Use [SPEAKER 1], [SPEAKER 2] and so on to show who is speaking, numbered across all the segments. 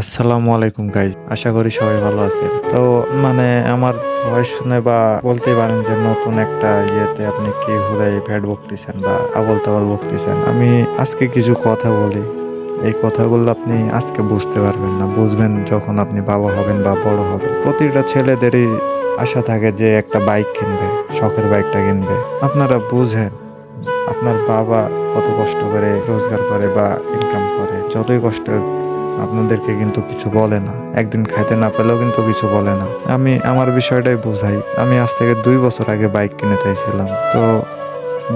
[SPEAKER 1] আসসালামু আলাইকুম গাইজ, আশা করি সবাই ভালো আছেন। তো আমার ভয়েস শুনে বা বলতেই পারেন যে নতুন একটা ইয়েতে আপনি কি হুদাই ভ্যাট বকতেছেন বা আবল তাবল বকতেছেন। আমি আজকে কিছু কথা বলি, এই কথাগুলো আপনি আজকে বুঝতে পারবেন না, বুঝবেন যখন আপনি বাবা হবেন বা বড় হবেন। প্রতিটা ছেলেদেরই আশা থাকে যে একটা বাইক কিনবে, শখের বাইকটা কিনবে। আপনারা বুঝেন আপনার বাবা কত কষ্ট করে রোজগার করে বা ইনকাম করে, যতই কষ্ট হোক আপনাদেরকে কিন্তু কিছু বলে না, একদিন খাইতে না পেলেও কিন্তু কিছু বলে না। আমি আমার বিষয়টাই বুঝাই। আমি আজ থেকে 2 বছর আগে বাইক কিনে চাইছিলাম, তো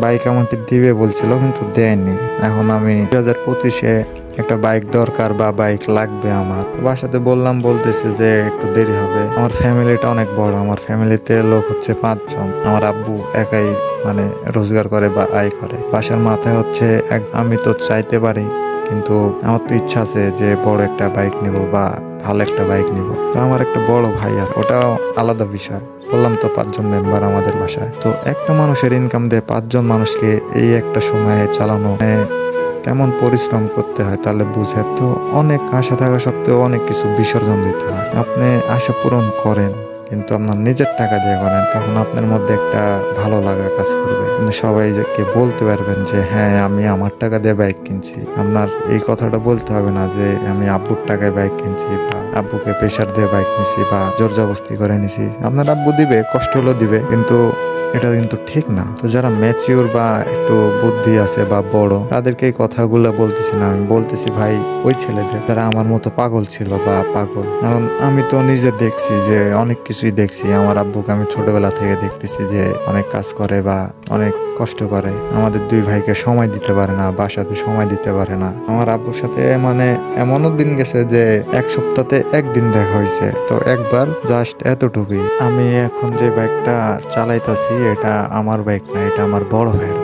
[SPEAKER 1] বাইক আমাকে দিবে বলছিল কিন্তু দেয়নি। এখন আমি 2025-এ একটা বাইক দরকার বা বাইক লাগবে আমার। বাসাতে বললাম, বলতেছে যে একটু দেরি হবে। আমার ফ্যামিলিটা অনেক বড়, আমার ফ্যামিলিতে লোক হচ্ছে 5 জন। আমার আব্বু একাই রোজগার করে বা আয় করে। বাসার মাথায় হচ্ছে আমি তো চাইতে পারি, কিন্তু আমার তো ইচ্ছা আছে যে বড় একটা বাইক নিব বা ভালো একটা বাইক নিব। তো আমার একটা বড় ভাই, আর ওটাও আলাদা বিষয়। বললাম তো 5 জন মেম্বার আমাদের বাসায়। তো একটা মানুষের ইনকাম দিয়ে 5 জন মানুষকে এই একটা সময়ে চালানো, কেমন পরিশ্রম করতে হয় তাহলে বুঝেন। তো অনেক আশা থাকা সত্ত্বেও অনেক কিছু বিসর্জন দিতে হয়। আপনি আশা পূরণ করেন, কিন্তু আপনার নিজের টাকা দিয়ে করেন, তখন আপনার মধ্যে একটা ভালো লাগা কাজ করবে। সবাই যে কে বলতে পারবেন যে হ্যাঁ, আমি আমার টাকা দিয়ে বাইক কিনছি। আপনার এই কথাটা বলতে হবে না যে আমি আব্বুর টাকায় বাইক কিনছি বা আব্বুকে প্রেশার দিয়ে বাইক নিছি বা জোর জবরদস্তি করে নিছি। আপনার আব্বু দিবে, কষ্ট হলেও দিবে, কিন্তু এটা কিন্তু ঠিক না। তো যারা ম্যাচিওর বা একটু বুদ্ধি আছে বা বড়, তাদেরকে এই কথাগুলো বলতেছি না। আমি বলতেছি ভাই ওই ছেলেদের যারা আমার মতো পাগল ছিল বা পাগল। কারণ আমি তো নিজে দেখছি যে অনেক কিছুই দেখছি। আমার আব্বুকে আমি ছোটবেলা থেকে দেখতেছি যে অনেক কাজ করে বা অনেক কষ্ট করে। আমাদের 2 ভাইকে সময় দিতে পারে না, বাসাতে সময় দিতে পারে না। আমার আব্বুর সাথে এমনও দিন গেছে যে 1 সপ্তাহে 1 দিন দেখা হয়েছে, তো একবার জাস্ট এতটুকুই। আমি এখন যে বাইকটা চালাইতাছি এটা আমার বাইক না, এটা আমার বড় ভাইয়ের